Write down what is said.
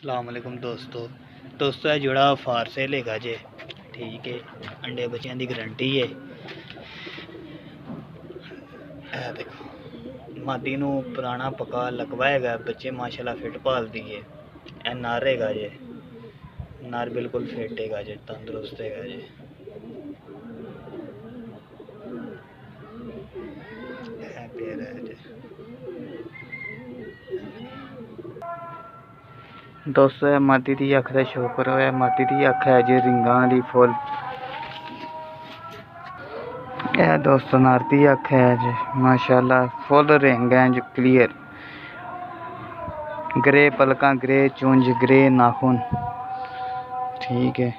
अस्सलाम वालेकुम दोस्तों ਇਹ जोड़ा फार से लेगा जे ठीक है। अंडे बच्चों की गारंटी है। देखो मादी नू पुराना पका लगवाएगा बच्चे माशाल्लाह फिट पाल दिए। ए नर हैगा जे नर बिल्कुल फिट हैगा जे तंदुरुस्त हैगा जे। दोस्तों मादी की अख का शो करो। मादी की अख है जी रिंगा वाली फुल। यह दोस्तों नर की अख है जी माशाल्लाह फुल रिंग है जी क्लियर। ग्रे पलका ग्रे चुंज ग्रे नाखून ठीक है।